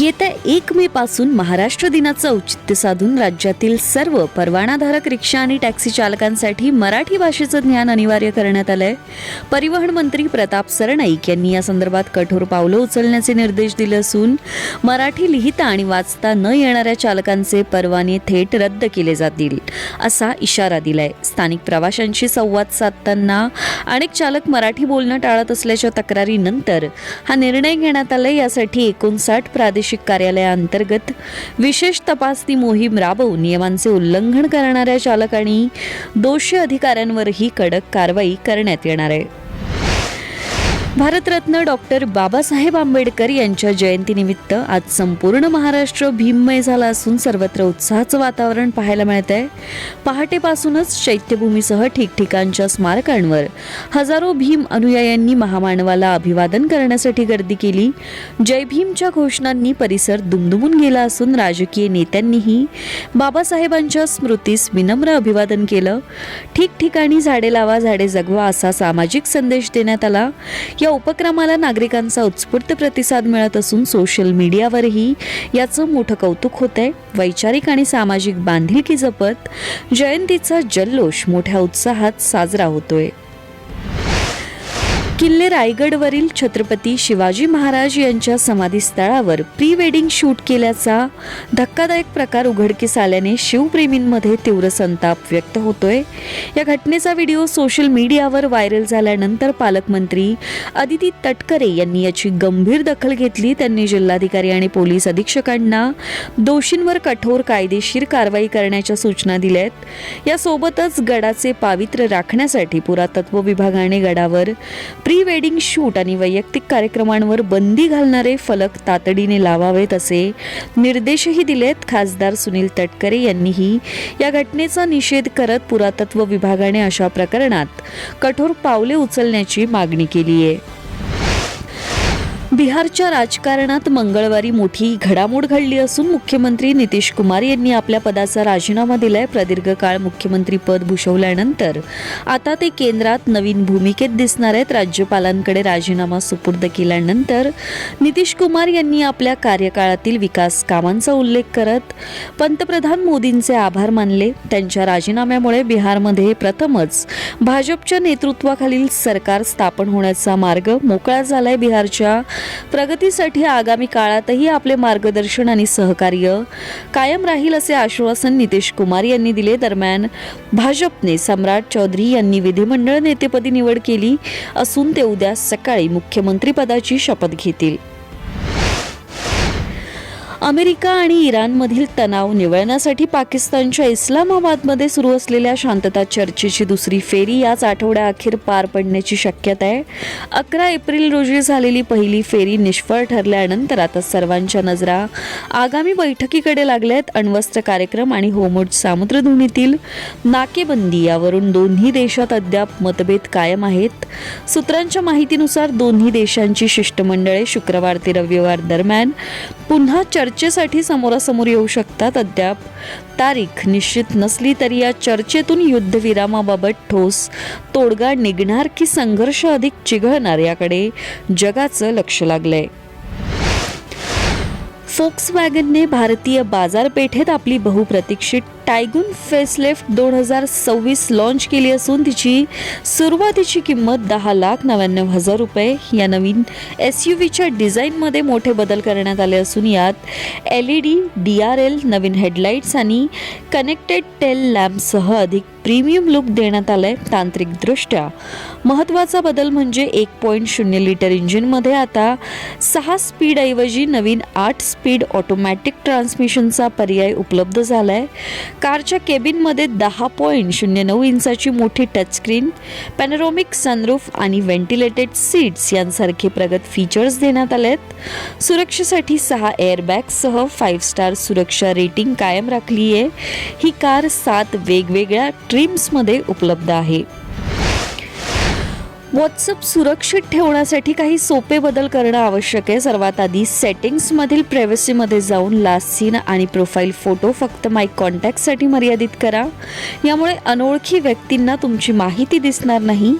येत्या 1 मे पासून महाराष्ट्र दिनाचं औचित्य साधून राज्यातील सर्व परवानाधारक रिक्षा आणि टॅक्सी चालकांसाठी मराठी भाषेचं ज्ञान अनिवार्य करण्यात आलंय. परिवहन मंत्री प्रताप सरनाईक यांनी या संदर्भात कठोर पावलं उचलण्याचे निर्देश दिले असून मराठी लिहिता आणि वाचता न येणाऱ्या चालकांचे परवाने थेट रद्द केले जातील असा इशारा दिलाय. स्थानिक प्रवाशांशी संवाद साधताना अनेक चालक मराठी बोलणं टाळत असल्याच्या तक्रारीनंतर हा निर्णय घेण्यात आलाय. यासाठी 59 प्रादेशिक कार्यालयाअंतर्गत विशेष तपासणी मोहीम राबवून नियमांचे उल्लंघन करणाऱ्या चालक आणि दोषी अधिकाऱ्यांवरही कडक कारवाई करण्यात येणार आहे. भारतरत्न डॉक्टर बाबासाहेब आंबेडकर यांच्या जयंतीनिमित्त आज संपूर्ण महाराष्ट्र भीममय झाला असून सर्वत्र उत्साहाचं वातावरण पाहायला मिळत आहे. पहाटेपासूनच चैत्यभूमीसह ठिकठिकाणच्या स्मारकांवर हजारो भीम अनुयायांनी महामानवाला अभिवादन करण्यासाठी गर्दी केली. जय भीमच्या घोषणांनी परिसर दुमदुमून गेला असून राजकीय नेत्यांनीही बाबासाहेबांच्या स्मृतीस विनम्र अभिवादन केलं. ठिकठिकाणी झाडे लावा झाडे जगवा असा सामाजिक संदेश देण्यात आला. या उपक्रमाला नागरिकांचा उत्स्फूर्त प्रतिसाद मिळत असून सोशल मीडियावरही याचं मोठं कौतुक होतंय. वैचारिक आणि सामाजिक बांधिलकी जपत जयंतीचा जल्लोष मोठ्या उत्साहात साजरा होतोय. किल्ले रायगडवरील छत्रपती शिवाजी महाराज यांच्या समाधीस्थळावर प्री वेडिंग शूट केल्याचा धक्कादायक प्रकार उघडकीस आल्याने शिवप्रेमींमध्ये तीव्र संताप व्यक्त होतोय. या घटनेचा व्हिडिओ सोशल मीडियावर व्हायरल झाल्यानंतर पालकमंत्री अदिती तटकरे यांनी याची गंभीर दखल घेतली. त्यांनी जिल्हाधिकारी आणि पोलीस अधीक्षकांना दोषींवर कठोर कायदेशीर कारवाई करण्याच्या सूचना दिल्यात. यासोबतच गडाचे पावित्र्य राखण्यासाठी पुरातत्व विभागाने गडावर प्री वेडिंग शूट आणि वैयक्तिक कार्यक्रमांवर बंदी घालणारे फलक तातडीने लावावेत असे निर्देशही दिलेत. खासदार सुनील तटकरे यांनीही या घटनेचा निषेध करत पुरातत्व विभागाने अशा प्रकरणात कठोर पावले उचलण्याची मागणी केली आहे. बिहारच्या राजकारणात मंगळवारी मोठी घडामोड घडली असून मुख्यमंत्री नितीश कुमार यांनी आपल्या पदाचा राजीनामा दिलाय. प्रदीर्घ काळ मुख्यमंत्री पद भूषवल्यानंतर आता ते केंद्रात नवीन भूमिकेत दिसणार आहेत. राज्यपालांकडे राजीनामा सुपूर्द केल्यानंतर नितीश कुमार यांनी आपल्या कार्यकाळातील विकास कामांचा उल्लेख करत पंतप्रधान मोदींचे आभार मानले. त्यांच्या राजीनाम्यामुळे बिहारमध्ये प्रथमच भाजपच्या नेतृत्वाखालील सरकार स्थापन होण्याचा मार्ग मोकळा झालाय. बिहारच्या प्रगतीसाठी आगामी काळातही आपले मार्गदर्शन आणि सहकार्य कायम राहील असे आश्वासन नितीश कुमार यांनी दिले. दरम्यान भाजपने सम्राट चौधरी यांनी विधिमंडळ नेतेपदी निवड केली असून ते उद्या सकाळी मुख्यमंत्रीपदाची शपथ घेतील. अमेरिका आणि इराणमधील तणाव निवळण्यासाठी पाकिस्तानच्या इस्लामाबादमध्ये सुरू असलेल्या शांतता चर्चेची दुसरी फेरी याच आठवड्याअखेर पार पडण्याची शक्यता आहे. 11 एप्रिल रोजी झालेली पहिली फेरी निष्फळ ठरल्यानंतर आता सर्वांच्या नजरा आगामी बैठकीकडे लागल्यात. अण्वस्त्र कार्यक्रम आणि होर्मुझ सामुद्रधुनीतील नाकेबंदी यावरून दोन्ही देशात अद्याप मतभेद कायम आहेत. सूत्रांच्या माहितीनुसार दोन्ही देशांची शिष्टमंडळे शुक्रवार ते रविवार दरम्यान पुन्हा चर्चेसाठी समोरासमोर येऊ शकतात. अद्याप तारीख निश्चित नसली तरी या चर्चेतून युद्धविरामाबाबत ठोस तोडगा निघणार की संघर्ष अधिक चिघळणार याकडे जगाचं लक्ष लागलंय. फोक्सवॅगनने भारतीय बाजारपेठेत आपली बहुप्रतीक्षित टायगून फेसलिफ्ट 2026 लॉन्च केली असून तिची सुरुवातीची किंमत 10,99,000 रुपये. या नवीन SUVच्या डिझाईनमध्ये मोठे बदल करण्यात आले असून यात LED, DRL, नवीन हेडलाईट्स आणि कनेक्टेड टेल लॅम्पसह अधिक प्रीमियम लुक देण्यात आलाय. तांत्रिकदृष्ट्या महत्त्वाचा बदल म्हणजे 1.0 लिटर इंजिनमध्ये आता 6 स्पीड ऐवजी नवीन 8 स्पीड ऑटोमॅटिक ट्रान्समिशनचा पर्याय उपलब्ध झालाय. कारच्या केबिनमध्ये 10.09 इंचाची मोठी टचस्क्रीन, पॅनोरॅमिक सनरूफ आणि व्हेंटिलेटेड सीट्स यांसारखे प्रगत फीचर्स देण्यात आलेत. सुरक्षेसाठी 6 एअरबॅग्ससह 5 स्टार सुरक्षा रेटिंग कायम राखली आहे. ही कार 7 वेगवेगळ्या ट्रिम्समध्ये उपलब्ध आहे. व्हॉट्सअप सुरक्षित ठेवण्यासाठी काही सोपे बदल करणं आवश्यक आहे. सर्वात आधी सेटिंग्समधील प्रायव्हसीमध्ये जाऊन लास्ट सीन आणि प्रोफाईल फोटो फक्त माय कॉन्टॅक्टसाठी मर्यादित करा. यामुळे अनोळखी व्यक्तींना तुमची माहिती दिसणार नाही.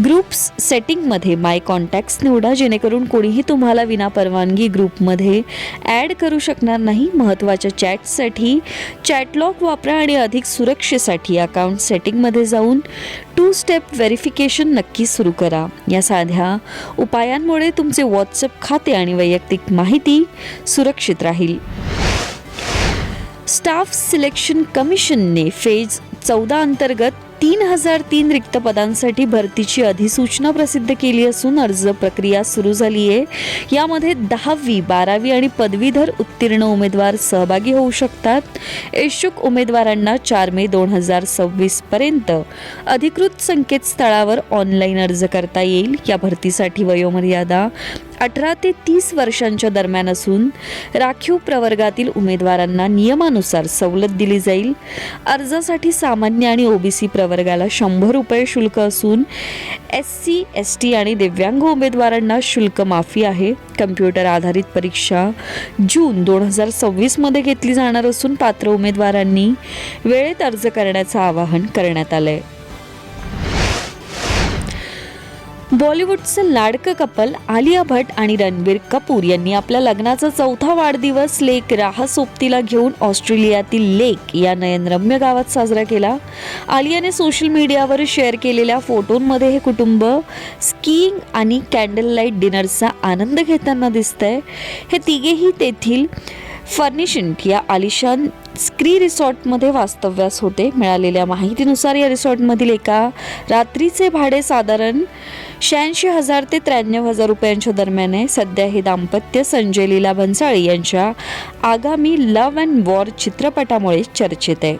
ग्रुप्स सेटिंगमध्ये माय कॉन्टॅक्ट्स निवडा, जेणेकरून कोणीही तुम्हाला विनापरवानगी ग्रुपमध्ये ॲड करू शकणार नाही. महत्त्वाच्या चॅटसाठी चॅटलॉग वापरा आणि अधिक सुरक्षेसाठी अकाउंट सेटिंगमध्ये जाऊन 2 स्टेप व्हेरिफिकेशन नक्की सुरू करा. या साध्या उपायांमुळे तुमचे व्हॉट्सअप खाते आणि वैयक्तिक माहिती सुरक्षित राहील. स्टाफ सिलेक्शन कमिशनने फेज 14 अंतर्गत 3003 रिक्त पदांसाठी भरतीची अधिसूचना प्रसिद्ध केली असून अर्ज प्रक्रिया सुरू झाली आहे. यामध्ये 10वी, 12वी आणि पदवीधर उत्तीर्ण उमेदवार सहभागी होऊ शकतात. इच्छुक उमेदवारांना 4 मे 2026 पर्यंत अधिकृत संकेतस्थळावर ऑनलाईन अर्ज करता येईल. या भरतीसाठी वयोमर्यादा 18 ते 30 वर्षांच्या दरम्यान असून राखीव प्रवर्गातील उमेदवारांना नियमानुसार सवलत दिली जाईल. अर्जासाठी सामान्य आणि ओबीसी प्रवर्गाला 100 रुपये शुल्क असून SC, ST आणि दिव्यांग उमेदवारांना शुल्क माफी आहे. कम्प्युटर आधारित परीक्षा जून 2026 मध्ये घेतली जाणार असून पात्र उमेदवारांनी वेळेत अर्ज करण्याचं आवाहन करण्यात आलंय. बॉलिवूडचं लाडकं कपल आलिया भट्ट आणि रणबीर कपूर यांनी आपल्या लग्नाचा 4था वाढदिवस लेक राहा सोबतीला घेऊन ऑस्ट्रेलियातील लेक या नयनरम्य गावात साजरा केला. आलियाने सोशल मीडियावर शेअर केलेल्या फोटोंमध्ये हे कुटुंब स्कीइंग आणि कॅन्डल लाईट डिनरचा आनंद घेताना दिसतंय. हे तिघेही तेथील फर्निशिंग या आलिशान स्की रिसॉर्टमध्ये वास्तव्यास होते. मिळालेल्या माहितीनुसार या रिसॉर्टमधील एका रात्रीचे भाडे साधारण 86,000 ते 93,000 रुपयांच्या दरम्यान आहे. सध्या हे दाम्पत्य संजय लीला भन्साळी यांच्या आगामी लव्ह अँड वॉर चित्रपटामुळे चर्चेत आहे.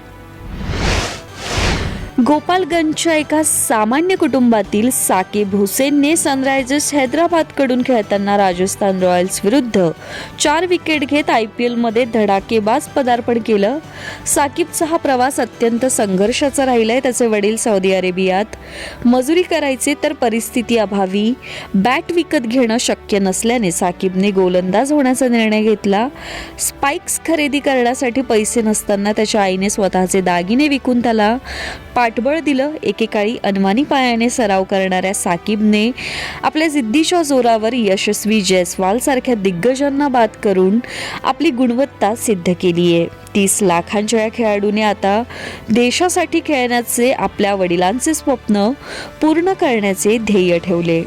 गोपालगंजच्या एका सामान्य कुटुंबातील साकिब हुसेनने सनरायझर्स हैदराबादकडून खेळताना राजस्थान रॉयल्स विरुद्ध 4 विकेट घेत IPL मध्ये धडाकेबाज पदार्पण केलं. साकिबचा हा प्रवास अत्यंत संघर्षाचा राहिलाय. त्याचे वडील सौदी अरेबियात मजुरी करायचे, तर परिस्थिती अभावी बॅट विकत घेणं शक्य नसल्याने साकिबने गोलंदाज होण्याचा निर्णय घेतला. स्पाइक्स खरेदी करण्यासाठी पैसे नसताना त्याच्या आईने स्वतःचे दागिने विकून त्याला पाठबळ दिलं. एकेकाळी अनवाणी पायाने सराव करणाऱ्या साकिबने आपल्या जिद्दीच्या जोरावर यशस्वी जयस्वाल सारख्या दिग्गजांना बाद करून आपली गुणवत्ता सिद्ध केली आहे. 30 लाखांच्या या खेळाडूने आता देशासाठी खेळण्याचे आपल्या वडिलांचे स्वप्न पूर्ण करण्याचे ध्येय ठेवले.